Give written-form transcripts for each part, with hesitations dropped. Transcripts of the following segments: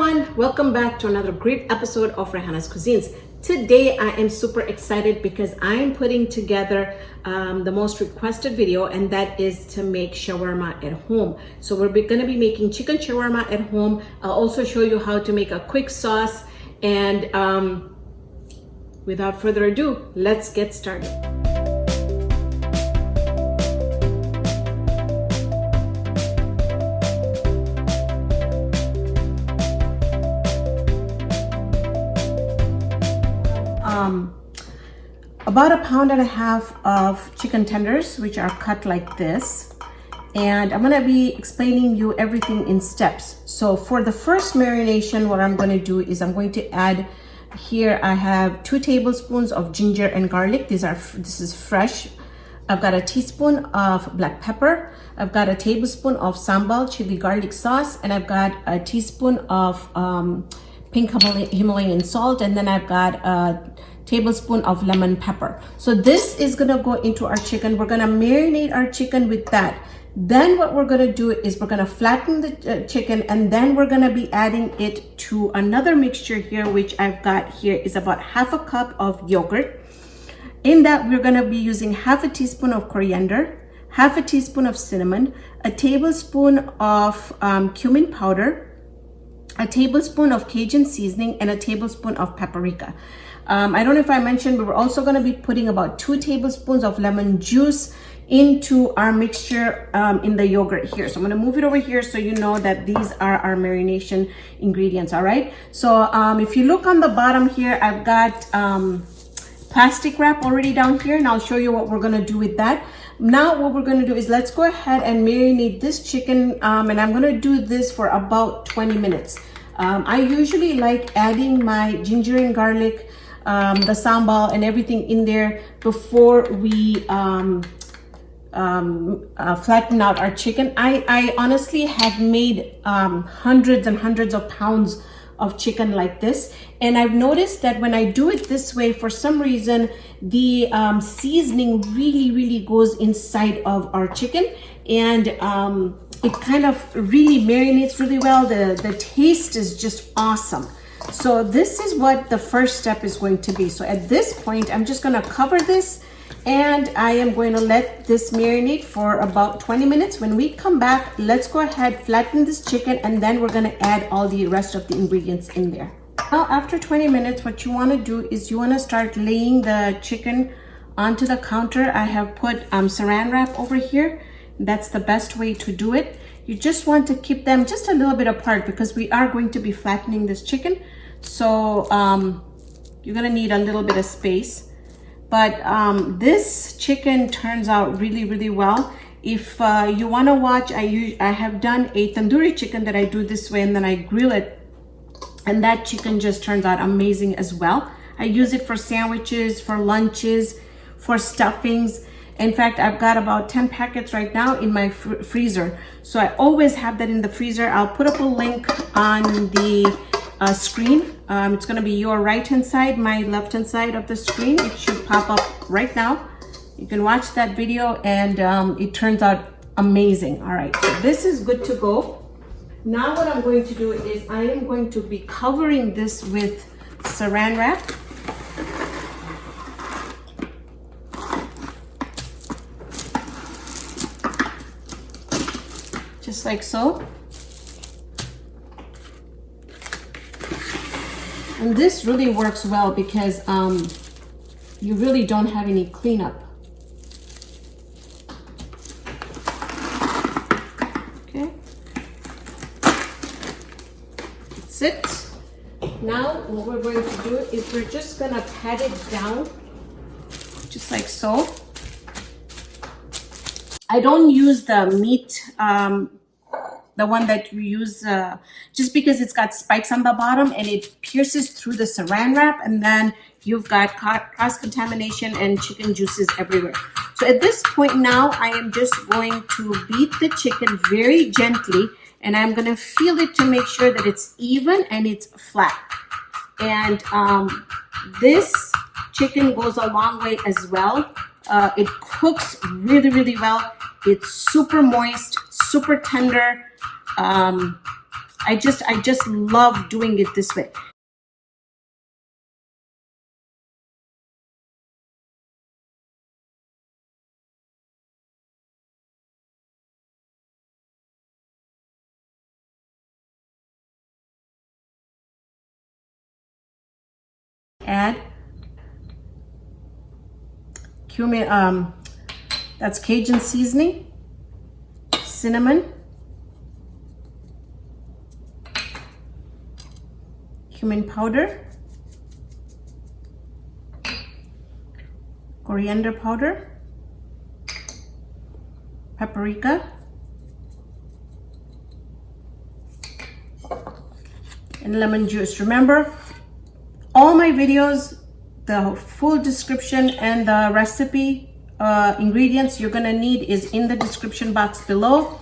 everyone, welcome back to another great episode of Rehana's Cuisines. Today I am super excited because I am putting together the most requested video, and that is to make shawarma at home. So we're going to be making chicken shawarma at home. I'll also show you how to make a quick sauce, and without further ado, let's get started. About 1.5 pounds of chicken tenders, which are cut like this, and I'm going to be explaining you everything in steps. So for the first marination, what I'm going to do is I'm going to add here, I have 2 tablespoons of ginger and garlic. This is fresh. I've got a teaspoon of black pepper. I've got a tablespoon of sambal chili garlic sauce, and I've got a teaspoon of pink Himalayan salt, and then I've got a tablespoon of lemon pepper. So this is gonna go into our chicken. We're gonna marinate our chicken with that. Then what we're gonna do is we're gonna flatten the chicken, and then we're gonna be adding it to another mixture here, which I've got here is about 1/2 cup of yogurt. In that, we're gonna be using 1/2 teaspoon of coriander, 1/2 teaspoon of cinnamon, a tablespoon of cumin powder, a tablespoon of Cajun seasoning, and a tablespoon of paprika. I don't know if I mentioned, but we're also going to be putting about 2 tablespoons of lemon juice into our mixture in the yogurt here. So I'm going to move it over here so you know that these are our marination ingredients. All right. So if you look on the bottom here, I've got plastic wrap already down here, and I'll show you what we're going to do with that. Now what we're going to do is let's go ahead and marinate this chicken, and I'm going to do this for about 20 minutes. I usually like adding my ginger and garlic, the sambal and everything in there before we flatten out our chicken. I honestly have made hundreds and hundreds of pounds of chicken like this, and I've noticed that when I do it this way, for some reason the seasoning really goes inside of our chicken, and it kind of really marinates really well. The taste is just awesome. So this is what the first step is going to be. So at this point, I'm just going to cover this, and I am going to let this marinate for about 20 minutes. When we come back, let's go ahead, flatten this chicken, and then we're going to add all the rest of the ingredients in there. Now, after 20 minutes, what you want to do is you want to start laying the chicken onto the counter. I have put saran wrap over here. That's the best way to do it. You just want to keep them just a little bit apart because we are going to be flattening this chicken. So you're gonna need a little bit of space. But this chicken turns out really well. If you want to watch, I have done a tandoori chicken that I do this way, and then I grill it, and that chicken just turns out amazing as well. I use it for sandwiches, for lunches, for stuffings. In fact, I've got about 10 packets right now in my freezer. So I always have that in the freezer. I'll put up a link on the screen. It's going to be your right-hand side, my left-hand side of the screen. It should pop up right now. You can watch that video, and it turns out amazing. All right, so this is good to go. Now what I'm going to do is I am going to be covering this with saran wrap. Just like so. And this really works well because you really don't have any cleanup. Okay. That's it. Now what we're going to do is we're just gonna pat it down, just like so. I don't use the meat, the one that you use, just because it's got spikes on the bottom and it pierces through the saran wrap, and then you've got cross-contamination and chicken juices everywhere. So at this point now, I am just going to beat the chicken very gently, and I'm going to feel it to make sure that it's even and it's flat. And this chicken goes a long way as well. It cooks really well. It's super moist, super tender. I just love doing it this way. Add cumin, that's Cajun seasoning, cinnamon, cumin powder, coriander powder, paprika, and lemon juice. Remember, all my videos, the full description and the recipe ingredients you're gonna need is in the description box below.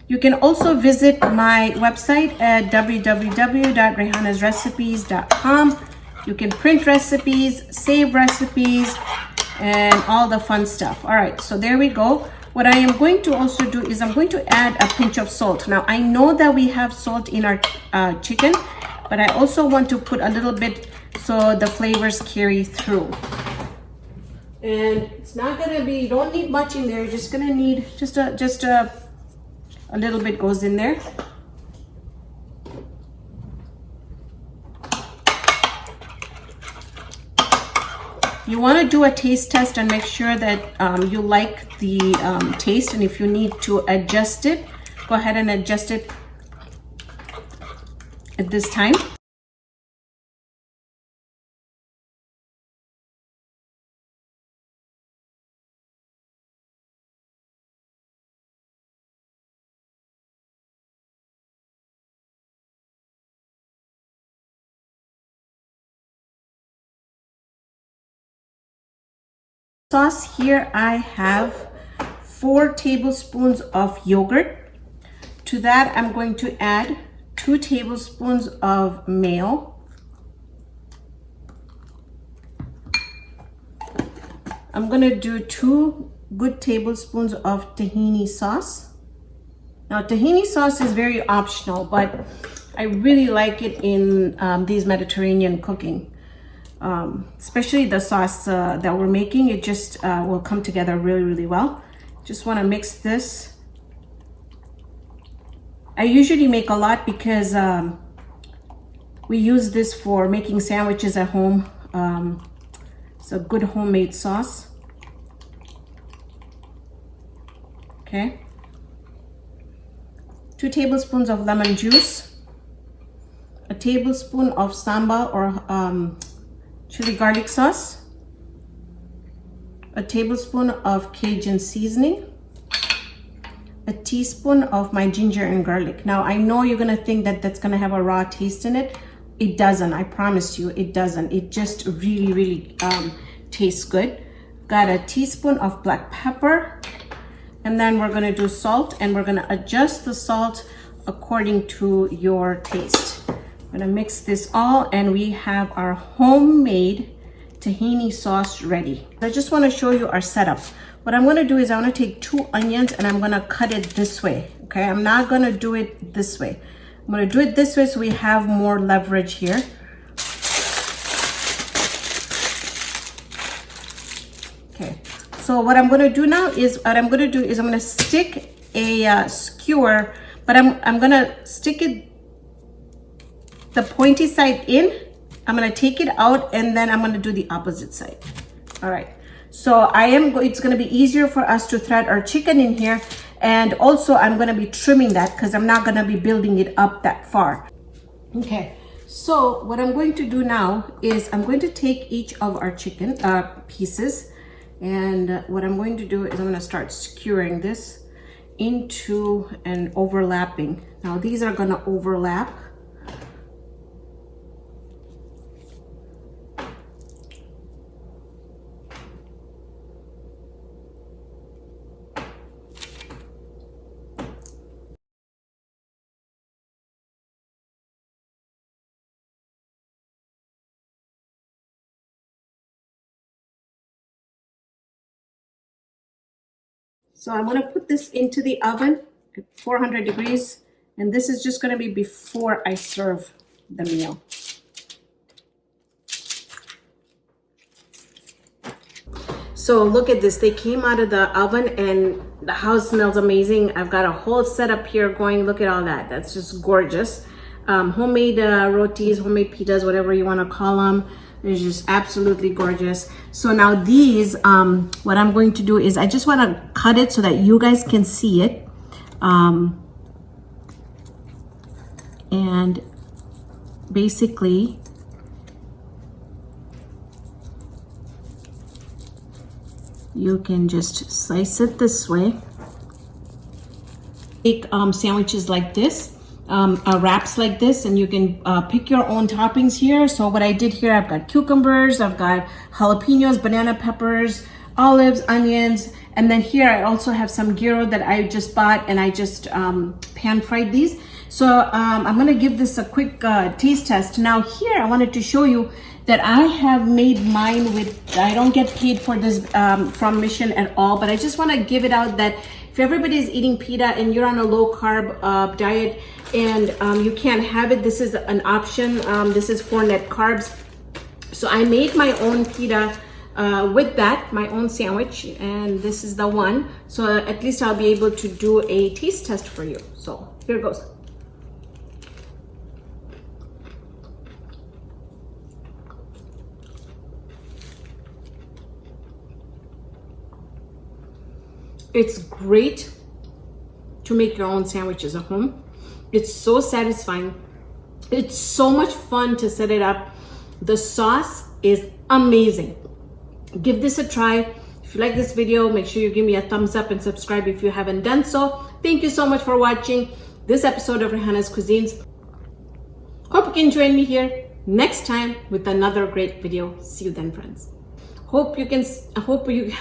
You can also visit my website at www.rehanasrecipes.com. You can print recipes, save recipes, and all the fun stuff. All right, so there we go. What I am going to also do is I'm going to add a pinch of salt. Now, I know that we have salt in our chicken, but I also want to put a little bit so the flavors carry through. And it's not gonna be, you don't need much in there. You're just gonna need just a little bit goes in there. You want to do a taste test and make sure that you like the taste, and if you need to adjust it, go ahead and adjust it at this time. Sauce here, I have 4 tablespoons of yogurt. To that, I'm going to add 2 tablespoons of mayo. I'm gonna do 2 good tablespoons of tahini sauce. Now, tahini sauce is very optional, but I really like it in these Mediterranean cooking. Especially the sauce that we're making, it just will come together really, really well. Just want to mix this. I usually make a lot because we use this for making sandwiches at home. It's a good homemade sauce. Okay. 2 tablespoons of lemon juice, a tablespoon of sambal or chili garlic sauce, a tablespoon of Cajun seasoning, a teaspoon of my ginger and garlic. Now, I know you're gonna think that that's gonna have a raw taste in it. It doesn't, I promise you, it doesn't. It just really, really tastes good. Got a teaspoon of black pepper, and then we're gonna do salt, and we're gonna adjust the salt according to your taste. I'm gonna mix this all, and we have our homemade tahini sauce ready. I just wanna show you our setup. What I'm gonna do is I'm gonna take 2 onions and I'm gonna cut it this way, okay? I'm not gonna do it this way. I'm gonna do it this way so we have more leverage here. Okay, so what I'm gonna do now is, I'm gonna stick a skewer, but I'm gonna stick it the pointy side in. I'm gonna take it out, and then I'm gonna do the opposite side. All right, so it's gonna be easier for us to thread our chicken in here, and also I'm gonna be trimming that because I'm not gonna be building it up that far. Okay, so what I'm going to do now is I'm going to take each of our chicken pieces, and what I'm going to do is I'm gonna start skewering this into and overlapping. Now these are gonna overlap. So I'm gonna put this into the oven at 400 degrees And this is just going to be before I serve the meal. So look at this. They came out of the oven and the house smells amazing. I've got a whole setup here going. Look at all that. That's just gorgeous. Homemade rotis, homemade pitas, whatever you want to call them. They're just absolutely gorgeous. So now these, what I'm going to do is I just want to cut it so that you guys can see it. And basically, you can just slice it this way. Make sandwiches like this, wraps like this, and you can pick your own toppings here. So what I did here, I've got cucumbers, I've got jalapenos, banana peppers, olives, onions, and then here I also have some gyro that I just bought, and I just pan fried these. So I'm gonna give this a quick taste test. Now here I wanted to show you that I have made mine with, I don't get paid for this from Mission at all, but I just wanna give it out that if everybody's eating pita and you're on a low carb diet and you can't have it, this is an option. This is 4 net carbs. So I made my own pita with that, my own sandwich, and this is the one. So at least I'll be able to do a taste test for you. So here goes. It's great to make your own sandwiches at home. It's so satisfying. It's so much fun to set it up. The sauce is amazing. Give this a try. If you like this video, make sure you give me a thumbs up and subscribe if you haven't done so. Thank you so much for watching this episode of Rehana's Cuisines. Hope you can join me here next time with another great video. See you then, friends. Hope you